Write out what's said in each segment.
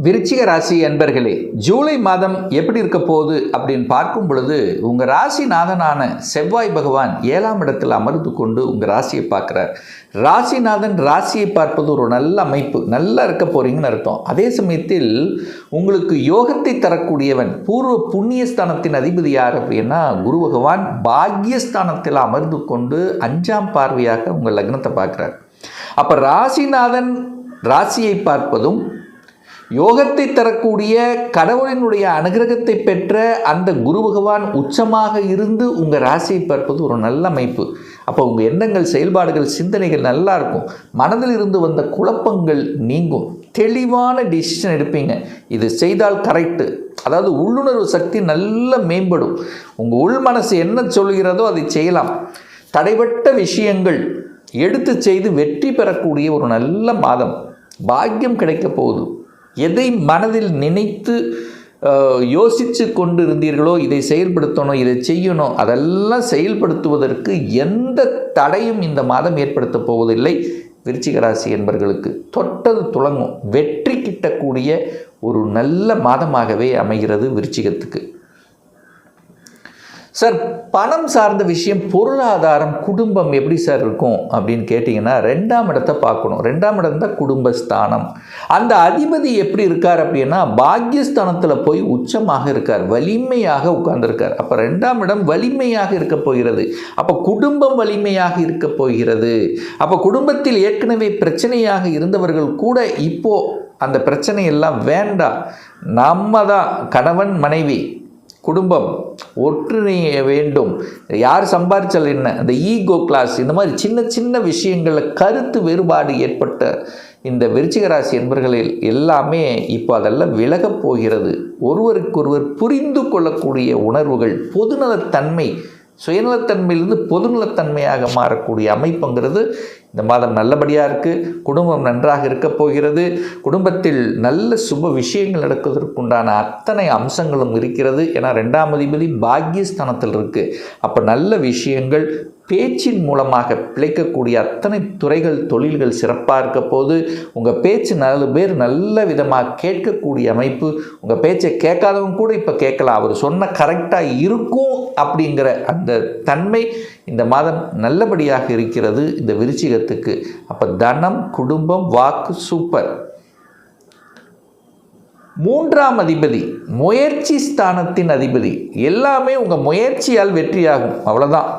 விருச்சிக ராசி அன்பர்களே, ஜூலை மாதம் எப்படி இருக்க போகுது அப்படின்னு பார்க்கும் பொழுது உங்கள் ராசிநாதனான செவ்வாய் பகவான் 7ஆம் இடத்தில் அமர்ந்து கொண்டு உங்கள் ராசியை பார்க்குறார். ராசிநாதன் ராசியை பார்ப்பது ஒரு நல்ல அமைப்பு, நல்லா இருக்க போகிறீங்கன்னு அர்த்தம். அதே சமயத்தில் உங்களுக்கு யோகத்தை தரக்கூடியவன் பூர்வ புண்ணியஸ்தானத்தின் அதிபதி யார் அப்படின்னா குரு பகவான் பாக்யஸ்தானத்தில் அமர்ந்து கொண்டு 5ஆம் பார்வையாக உங்கள் லக்னத்தை பார்க்குறார். அப்போ ராசிநாதன் ராசியை பார்ப்பதும் யோகத்தை தரக்கூடிய கடவுளினுடைய அனுகிரகத்தை பெற்ற அந்த குரு பகவான் உச்சமாக இருந்து உங்கள் ராசியை பார்ப்பது ஒரு நல்ல அமைப்பு. அப்போ உங்கள் எண்ணங்கள், செயல்பாடுகள், சிந்தனைகள் நல்லா இருக்கும். மனதில் இருந்து வந்த குழப்பங்கள் நீங்கும். தெளிவான டிசிஷன் எடுப்பீங்க. இது செய்தால் கரெக்டு, அதாவது உள்ளுணர்வு சக்தி நல்ல மேம்படும். உங்கள் உள் மனசு என்ன சொல்கிறதோ அதை செய்யலாம். தடைப்பட்ட விஷயங்கள் எடுத்து செய்து வெற்றி பெறக்கூடிய ஒரு நல்ல மாதம். பாக்கியம் கிடைக்க போகுது. எதை மனதில் நினைத்து யோசித்து கொண்டு இருந்தீர்களோ, இதை செயல்படுத்தணும், இதை செய்யணும், அதெல்லாம் செயல்படுத்துவதற்கு எந்த தடையும் இந்த மாதம் ஏற்படுத்த போவதில்லை. விருச்சிக ராசி என்பவர்களுக்கு தொட்டது துளங்கும். வெற்றி கிட்டக்கூடிய ஒரு நல்ல மாதமாகவே அமைகிறது விருச்சிகத்துக்கு. சார், பணம் சார்ந்த விஷயம், பொருளாதாரம், குடும்பம் எப்படி சார் இருக்கும் அப்படின்னு கேட்டிங்கன்னா 2ஆம் இடத்தை பார்க்கணும். 2ஆம் இடம் தான் குடும்பஸ்தானம். அந்த அதிபதி எப்படி இருக்கார் அப்படின்னா பாக்யஸ்தானத்தில் போய் உச்சமாக இருக்கார், வலிமையாக உட்கார்ந்துருக்கார். அப்போ 2ஆம் இடம் வலிமையாக இருக்க போகிறது. அப்போ குடும்பம் வலிமையாக இருக்க போகிறது. அப்போ குடும்பத்தில் ஏற்கனவே பிரச்சனையாக இருந்தவர்கள் கூட இப்போது அந்த பிரச்சனையெல்லாம் வேண்டாம், நம்ம தான் கணவன் மனைவி குடும்பம் ஒற்றுமைய வேண்டும், யார் சம்பாரிச்சல் என்ன, அந்த ஈகோ கிளாஸ், இந்த மாதிரி சின்ன சின்ன விஷயங்களில் கருத்து வேறுபாடு ஏற்பட்ட இந்த விருச்சிக ராசி என்பவர்களில் எல்லாமே இப்போ அதெல்லாம் விலகப் போகிறது. ஒருவருக்கொருவர் புரிந்து கொள்ளக்கூடிய உணர்வுகள், பொதுநலத்தன்மை, சுயநலத்தன்மையிலிருந்து பொதுநலத்தன்மையாக மாறக்கூடிய அமைப்புங்கிறது இந்த மாதம் நல்லபடியாக இருக்குது. குடும்பம் நன்றாக இருக்க போகிறது. குடும்பத்தில் நல்ல சுப விஷயங்கள் நடக்குவதற்குண்டான அத்தனை அம்சங்களும் இருக்கிறது. ஏன்னா 2ஆம் அதிபதி பாக்யஸ்தானத்தில் இருக்குது. அப்போ நல்ல விஷயங்கள், பேச்சின் மூலமாக பிழைக்கக்கூடிய அத்தனை துறைகள், தொழில்கள் சிறப்பாக இருக்க போது. உங்கள் பேச்சு 4 பேர் நல்ல விதமாக கேட்கக்கூடிய அமைப்பு. உங்கள் பேச்சை கேட்காதவங்க கூட இப்போ கேட்கலாம், அவர் சொன்ன கரெக்டாக இருக்கும் அப்படிங்கிற அந்த தன்மை இந்த மாதம் நல்லபடியாக இருக்கிறது இந்த விருச்சிகத்துக்கு. அப்போ தனம், குடும்பம், வாக்கு சூப்பர். 3ஆம் அதிபதி முயற்சி ஸ்தானத்தின் அதிபதி. எல்லாமே உங்கள் முயற்சியால் வெற்றியாகும், அவ்வளோதான்.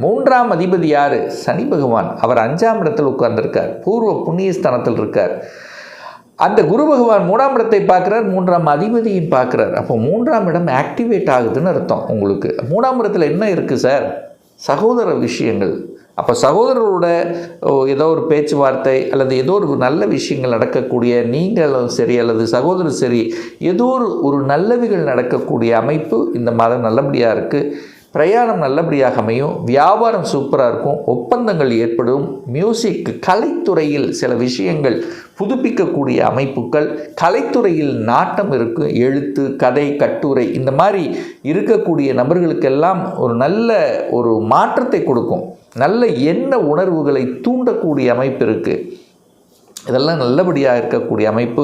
3ஆம் அதிபதி யார்? சனி பகவான். அவர் 5ஆம் இடத்தில் உட்கார்ந்திருக்கார், பூர்வ புண்ணியஸ்தானத்தில் இருக்கார். அந்த குரு பகவான் 3ஆம் இடத்தை பார்க்குறார், 3ஆம் அதிபதியும் பார்க்குறார். அப்போ 3ஆம் இடம் ஆக்டிவேட் ஆகுதுன்னு அர்த்தம் உங்களுக்கு. 3ஆம் இடத்துல என்ன இருக்குது சார்? சகோதர விஷயங்கள். அப்போ சகோதரரோட ஏதோ ஒரு பேச்சுவார்த்தை அல்லது ஏதோ ஒரு நல்ல விஷயங்கள் நடக்கக்கூடிய, நீங்களும் சரி அல்லது சகோதரர் சரி, ஏதோ ஒரு நல்லவைகள் நடக்கக்கூடிய அமைப்பு இந்த மாதம் நல்லபடியாக இருக்குது. பிரயாணம் நல்லபடியாக அமையும். வியாபாரம் சூப்பராக இருக்கும். ஒப்பந்தங்கள் ஏற்படும். மியூசிக், கலைத்துறையில் சில விஷயங்கள் புதுப்பிக்கக்கூடிய அமைப்புகள், கலைத்துறையில் நாட்டம் இருக்கும். எழுத்து, கதை, கட்டுரை, இந்த மாதிரி இருக்கக்கூடிய நபர்களுக்கெல்லாம் ஒரு நல்ல ஒரு மாற்றத்தை கொடுக்கும். நல்ல எண்ண உணர்வுகளை தூண்டக்கூடிய அமைப்பு இருக்குது. இதெல்லாம் நல்லபடியாக இருக்கக்கூடிய அமைப்பு.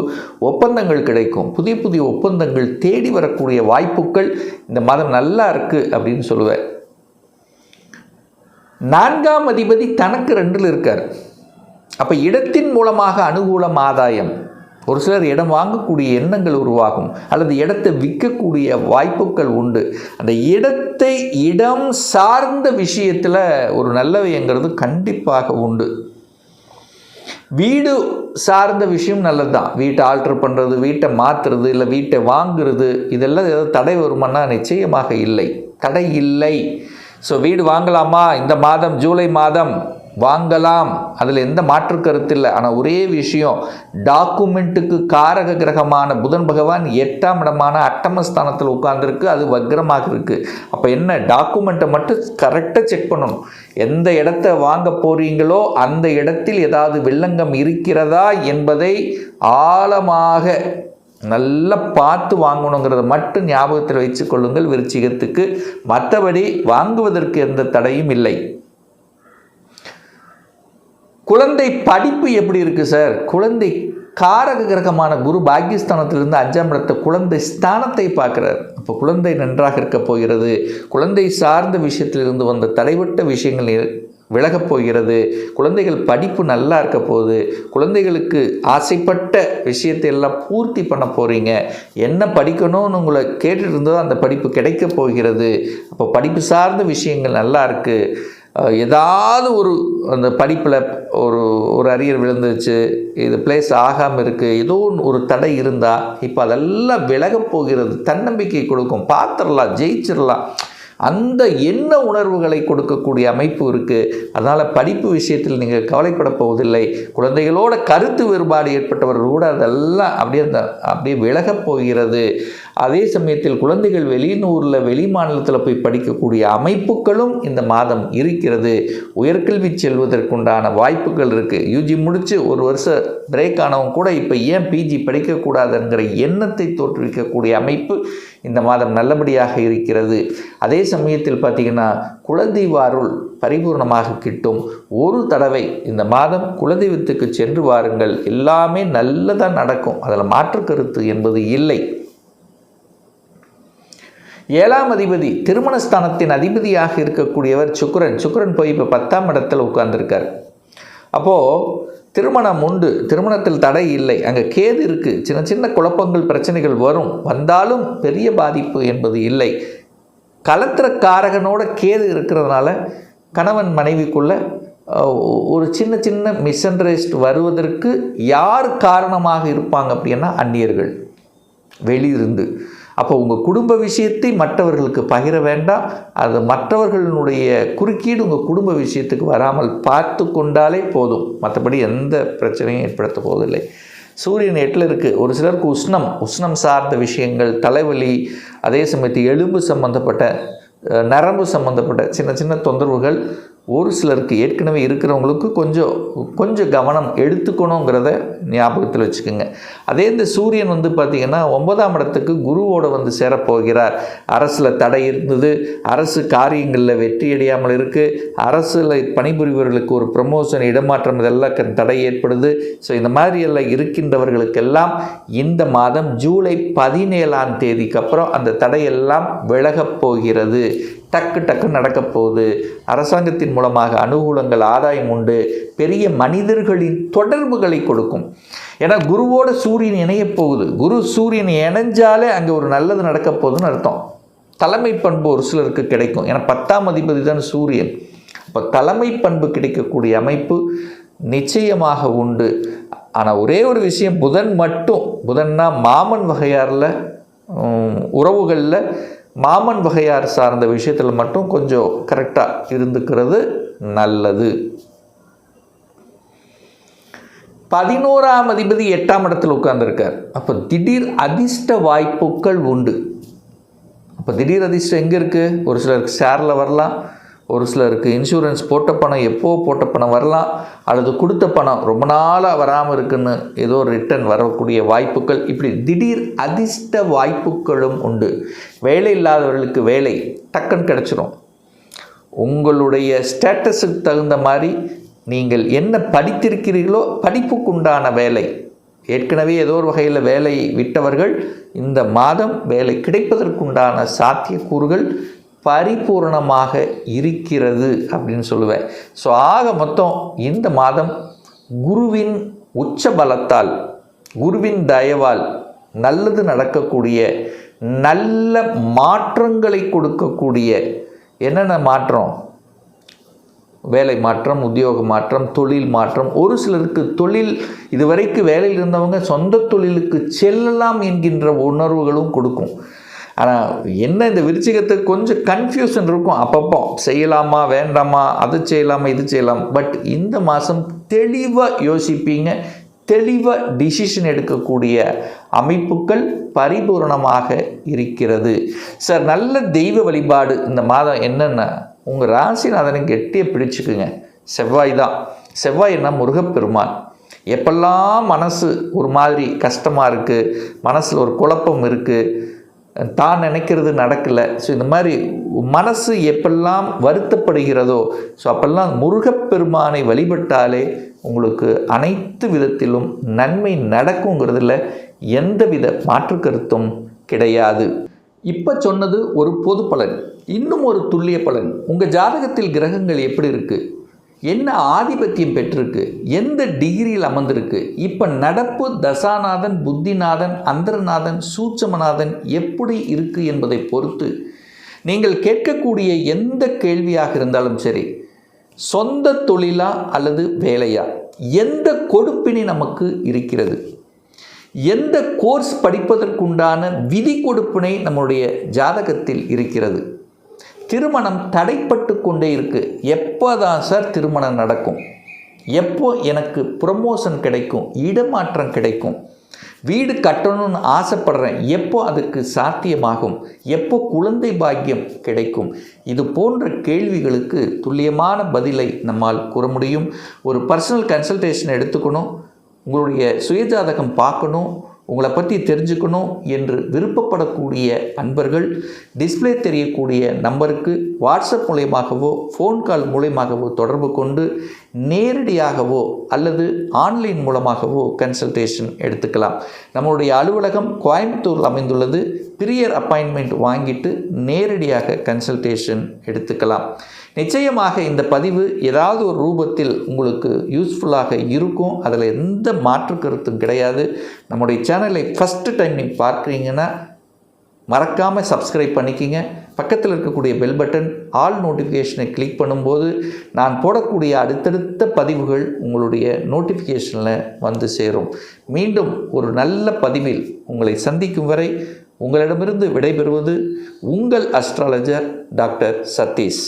ஒப்பந்தங்கள் கிடைக்கும். புதிய புதிய ஒப்பந்தங்கள் தேடி வரக்கூடிய வாய்ப்புகள் இந்த மாதம் நல்லா இருக்குது அப்படின்னு சொல்லுவேன். 4ஆம் அதிபதி தனக்கு 2ல் இருக்கார். அப்போ இடத்தின் மூலமாக அனுகூலம், ஆதாயம். ஒரு சிலர் இடம் வாங்கக்கூடிய எண்ணங்கள் உருவாகும், அல்லது இடத்தை விற்கக்கூடிய வாய்ப்புகள் உண்டு. அந்த இடம் சார்ந்த விஷயத்தில் ஒரு நல்லவைங்கிறது கண்டிப்பாக உண்டு. வீடு சார்ந்த விஷயம் நல்லது தான். வீட்டை ஆல்ட்ரு பண்ணுறது, வீட்டை மாற்றுறது, இல்லை வீட்டை வாங்குறது, இதெல்லாம் ஏதாவது தடை வருமானா? நிச்சயமாக இல்லை, தடை இல்லை. ஸோ வீடு வாங்கலாமா? இந்த மாதம் ஜூலை மாதம் வாங்கலாம், அதில் எந்த மாற்று கருத்து இல்லை. ஆனால் ஒரே விஷயம், டாக்குமெண்ட்டுக்கு காரக கிரகமான புதன் பகவான் 8ஆம் இடமான அட்டமஸ்தானத்தில் உட்கார்ந்துருக்கு, அது வக்ரமாக இருக்குது. அப்போ என்ன, டாக்குமெண்ட்டை மட்டும் கரெக்டாக செக் பண்ணணும். எந்த இடத்த வாங்க போகிறீங்களோ அந்த இடத்தில் ஏதாவது வில்லங்கம் இருக்கிறதா என்பதை ஆழமாக நல்லா பார்த்து வாங்கணுங்கிறத மட்டும் ஞாபகத்தில் வைத்து கொள்ளுங்கள் விருச்சிகத்துக்கு. மற்றபடி வாங்குவதற்கு எந்த தடையும் இல்லை. குழந்தை படிப்பு எப்படி இருக்குது சார்? குழந்தை காரக கிரகமான குரு பாக்கியஸ்தானத்திலிருந்து 5ஆம் இடத்தை குழந்தை ஸ்தானத்தை பார்க்குறார். அப்போ குழந்தை நன்றாக இருக்க போகிறது. குழந்தை சார்ந்த விஷயத்திலிருந்து வந்த தடைபட்ட விஷயங்கள் விலகப் போகிறது. குழந்தைகள் படிப்பு நல்லா இருக்க போகுது. குழந்தைகளுக்கு ஆசைப்பட்ட விஷயத்தை எல்லாம் பூர்த்தி பண்ண போகிறீங்க. என்ன படிக்கணும்னு உங்களை கேட்டுட்டு இருந்தோ அந்த படிப்பு கிடைக்க போகிறது. அப்போ படிப்பு சார்ந்த விஷயங்கள் நல்லா இருக்குது. ஏதாவது அந்த படிப்பில் ஒரு அரியர் விழுந்துச்சு, இது பிளேஸ் ஆகாமல் இருக்குது, ஏதோ ஒரு தடை இருந்தால் இப்போ அதெல்லாம் விலகப் போகிறது. தன்னம்பிக்கை கொடுக்கும். பார்த்துடலாம், ஜெயிச்சிடலாம், அந்த எண்ண உணர்வுகளை கொடுக்கக்கூடிய அமைப்பு இருக்குது. அதனால் படிப்பு விஷயத்தில் நீங்கள் கவலைப்பட போவதில்லை. குழந்தைகளோட கருத்து வேறுபாடு ஏற்பட்டவர்கள் கூட அதெல்லாம் அப்படியே விலகப் போகிறது. அதே சமயத்தில் குழந்தைகள் வெளியூரில் வெளி மாநிலத்தில் போய் படிக்கக்கூடிய அமைப்புகளும் இந்த மாதம் இருக்கிறது. உயர்கல்வி செல்வதற்குண்டான வாய்ப்புகள் இருக்குது. யூஜி முடித்து ஒரு வருஷம் பிரேக் ஆனவங்க கூட இப்போ ஏன் பிஜி படிக்கக்கூடாதுங்கிற எண்ணத்தை தோற்றுவிக்கக்கூடிய அமைப்பு இந்த மாதம் நல்லபடியாக இருக்கிறது. அதே சமயத்தில் பார்த்திங்கன்னா குலதெய்வ அருள் பரிபூர்ணமாக கிட்டும். ஒரு தடவை இந்த மாதம் குலதெய்வத்துக்கு சென்று வாருங்கள். எல்லாமே நல்லதாக நடக்கும். அதில் மாற்று கருத்து என்பது இல்லை. 7ஆம் அதிபதி திருமணஸ்தானத்தின் அதிபதியாக இருக்கக்கூடியவர் சுக்கிரன் போய் இப்போ 10ஆம் இடத்தில் உட்கார்ந்துருக்கார். அப்போது திருமணம் உண்டு, திருமணத்தில் தடை இல்லை. அங்கே கேது இருக்குது. சின்ன சின்ன குழப்பங்கள் பிரச்சனைகள் வந்தாலும் பெரிய பாதிப்பு என்பது இல்லை. கலத்திர காரகனோட கேது இருக்கிறதுனால கணவன் மனைவிக்குள்ள ஒரு சின்ன சின்ன மிஸ் அண்டர்ஸ்டாண்டிங் வருவதற்கு யார் காரணமாக இருப்பாங்க அப்படின்னா அந்நியர்கள் வெளியிருந்து. அப்போ உங்கள் குடும்ப விஷயத்தை மற்றவர்களுக்கு பகிர வேண்டாம். அது மற்றவர்களுடைய குறுக்கீடு உங்கள் குடும்ப விஷயத்துக்கு வராமல் பார்த்து கொண்டாலே போதும். மற்றபடி எந்த பிரச்சனையும் ஏற்படுத்த போவதில்லை. சூரியன் 8ல் இருக்குது. ஒரு சிலருக்கு உஷ்ணம் சார்ந்த விஷயங்கள், தலைவலி, அதே சமயத்தில் எலும்பு சம்பந்தப்பட்ட நரம்பு சம்பந்தப்பட்ட சின்ன சின்ன தொந்தரவுகள் ஒரு சிலருக்கு ஏற்கனவே இருக்கிறவங்களுக்கு கொஞ்சம் கவனம் எடுத்துக்கணுங்கிறத ஞாபகத்தில் வச்சுக்கோங்க. அதே இந்த சூரியன் பார்த்திங்கன்னா 9ஆம் இடத்துக்கு குருவோடு சேரப்போகிறார். அரசில் தடை இருந்தது, அரசு காரியங்களில் வெற்றி அடையாமல் இருக்குது, அரசில் பணிபுரிபவர்களுக்கு ஒரு ப்ரமோஷன், இடமாற்றம், இதெல்லாம் தடை ஏற்படுது. ஸோ இந்த மாதிரியெல்லாம் இருக்கின்றவர்களுக்கெல்லாம் இந்த மாதம் ஜூலை 17ஆம் தேதிக்கு அப்புறம் அந்த தடையெல்லாம் விலகப் போகிறது. டக்கு நடக்கப் போகுது. அரசாங்கத்தின் மூலமாக அனுகூலங்கள், ஆதாயம் உண்டு. பெரிய மனிதர்களின் தொடர்புகளை கொடுக்கும். ஏன்னா குருவோட சூரியன் இணையப் போகுது. குரு சூரியன் இணைஞ்சாலே அங்கே ஒரு நல்லது நடக்க போகுதுன்னு அர்த்தம். தலைமை பண்பு ஒரு சிலருக்கு கிடைக்கும். ஏன்னா 10ஆம் அதிபதி தான் சூரியன். இப்போ தலைமை பண்பு கிடைக்கக்கூடிய அமைப்பு நிச்சயமாக உண்டு. ஆனால் ஒரே ஒரு விஷயம், புதன்னா மாமன் வகையாரில் உறவுகளில் மாமன் வகையார் சார்ந்த விஷயத்தில் மட்டும் கொஞ்சம் கரெக்டாக இருந்துக்கிறது நல்லது. 11ஆம் அதிபதி 8ஆம் இடத்தில் உட்கார்ந்துருக்கார். அப்போ திடீர் அதிர்ஷ்ட வாய்ப்புகள் உண்டு. அப்போ திடீர் அதிர்ஷ்டம் எங்கே இருக்குது? ஒரு சிலருக்கு ஷேரில் வரலாம், ஒரு சிலருக்கு இன்சூரன்ஸ் போட்ட பணம், போட்ட பணம் வரலாம், அல்லது கொடுத்த பணம் ரொம்ப நாளாக வராமல் இருக்குன்னு ஏதோ ரிட்டர்ன் வரக்கூடிய வாய்ப்புகள், இப்படி திடீர் அதிர்ஷ்ட வாய்ப்புகளும் உண்டு. வேலை இல்லாதவர்களுக்கு வேலை டக்குன்னு கிடச்சிரும். உங்களுடைய ஸ்டேட்டஸுக்கு தகுந்த மாதிரி நீங்கள் என்ன படித்திருக்கிறீர்களோ படிப்புக்குண்டான வேலை, ஏற்கனவே ஏதோ ஒரு வகையில் வேலை விட்டவர்கள் இந்த மாதம் வேலை கிடைப்பதற்குண்டான சாத்தியக்கூறுகள் பரிபூர்ணமாக இருக்கிறது அப்படின்னு சொல்லுவேன். ஸோ ஆக மொத்தம் இந்த மாதம் குருவின் உச்ச பலத்தால், குருவின் தயவால் நல்லது நடக்கக்கூடிய, நல்ல மாற்றங்களை கொடுக்கக்கூடிய, என்னென்ன மாற்றம்? வேலை மாற்றம், உத்தியோக மாற்றம், தொழில் மாற்றம். ஒரு சிலருக்கு தொழில், இதுவரைக்கும் வேலையில் இருந்தவங்க சொந்த தொழிலுக்கு செல்லலாம் என்கின்ற உணர்வுகளும் கொடுக்கும். ஆனால் என்ன, இந்த விருச்சிகத்துக்கு கொஞ்சம் கன்ஃபியூஷன் இருக்கும். அப்பப்போ செய்யலாமா வேண்டாமா, அது செய்யலாமா இது செய்யலாம். பட் இந்த மாதம் தெளிவாக யோசிப்பீங்க, தெளிவாக டிசிஷன் எடுக்கக்கூடிய அமைப்புகள் பரிபூர்ணமாக இருக்கிறது. சார், நல்ல தெய்வ வழிபாடு இந்த மாதம் என்னென்ன? உங்கள் ராசிநாதனை கெட்டியை பிடிச்சிக்குங்க. செவ்வாய் தான். செவ்வாய் என்ன? முருகப்பெருமான். எப்பெல்லாம் மனசு ஒரு மாதிரி கஷ்டமாக இருக்குது, மனசில் ஒரு குழப்பம் இருக்குது, தான் நினைக்கிறது நடக்கலை, ஸோ இந்த மாதிரி மனசு எப்பெல்லாம் வருத்தப்படுகிறதோ, ஸோ அப்பெல்லாம் முருகப்பெருமானை வழிபட்டாலே உங்களுக்கு அனைத்து விதத்திலும் நன்மை நடக்குங்கிறதுல எந்தவித மாற்று கருத்தும் கிடையாது. இப்போ சொன்னது ஒரு பொது பலன். இன்னும் ஒரு துல்லிய பலன். உங்கள் ஜாதகத்தில் கிரகங்கள் எப்படி இருக்குது, என்ன ஆதிபத்தியம் பெற்றிருக்கு, எந்த டிகிரியில் அமர்ந்திருக்கு, இப்போ நடப்பு தசாநாதன், புத்திநாதன், அந்தரநாதன், சூட்சமநாதன் எப்படி இருக்குது என்பதை பொறுத்து நீங்கள் கேட்கக்கூடிய எந்த கேள்வியாக இருந்தாலும் சரி, சொந்த தொழிலா அல்லது வேலையா, எந்த கொடுப்பினை நமக்கு இருக்கிறது, எந்த கோர்ஸ் படிப்பதற்குண்டான விதி கொடுப்பினை நம்முடைய ஜாதகத்தில் இருக்கிறது, திருமணம் தடைப்பட்டு கொண்டே இருக்குது, எப்போ தான் சார் திருமணம் நடக்கும், எப்போ எனக்கு ப்ரமோஷன் கிடைக்கும், இடமாற்றம் கிடைக்கும், வீடு கட்டணும்னு ஆசைப்படுறேன், எப்போ அதுக்கு சாத்தியமாகும், எப்போ குழந்தை பாக்கியம் கிடைக்கும், இது போன்ற கேள்விகளுக்கு துல்லியமான பதிலை நம்மால் கூற முடியும். ஒரு பர்சனல் கன்சல்டேஷன் எடுத்துக்கணும், உங்களுடைய சுயஜாதகம் பார்க்கணும், உங்களை பற்றி தெரிஞ்சுக்கணும் என்று விருப்பப்படக்கூடிய அன்பர்கள் டிஸ்பிளே தெரியக்கூடிய நம்பருக்கு வாட்ஸ்அப் மூலயமாகவோ ஃபோன் கால் மூலயமாகவோ தொடர்பு கொண்டு நேரடியாகவோ அல்லது ஆன்லைன் மூலமாகவோ கன்சல்டேஷன் எடுத்துக்கலாம். நம்மளுடைய அலுவலகம் கோயம்புத்தூரில் அமைந்துள்ளது. ப்ரியர் அப்பாயின்மெண்ட் வாங்கிட்டு நேரடியாக கன்சல்டேஷன் எடுத்துக்கலாம். நிச்சயமாக இந்த பதிவு ஏதாவது ஒரு ரூபத்தில் உங்களுக்கு யூஸ்ஃபுல்லாக இருக்கும், அதில் எந்த மாற்று கருத்தும் கிடையாது. நம்முடைய சேனலை ஃபஸ்ட்டு டைம் நீங்கள் பார்க்குறீங்கன்னா மறக்காமல் சப்ஸ்கிரைப் பண்ணிக்கிங்க. பக்கத்தில் இருக்கக்கூடிய பெல் பட்டன் ஆல் நோட்டிஃபிகேஷனை கிளிக் பண்ணும்போது நான் போடக்கூடிய அடுத்தடுத்த பதிவுகள் உங்களுடைய நோட்டிஃபிகேஷனில் வந்து சேரும். மீண்டும் ஒரு நல்ல பதிவில் உங்களை சந்திக்கும் வரை உங்களிடமிருந்து விடைபெறுவது உங்கள் அஸ்ட்ராலஜர் டாக்டர் சதீஷ்.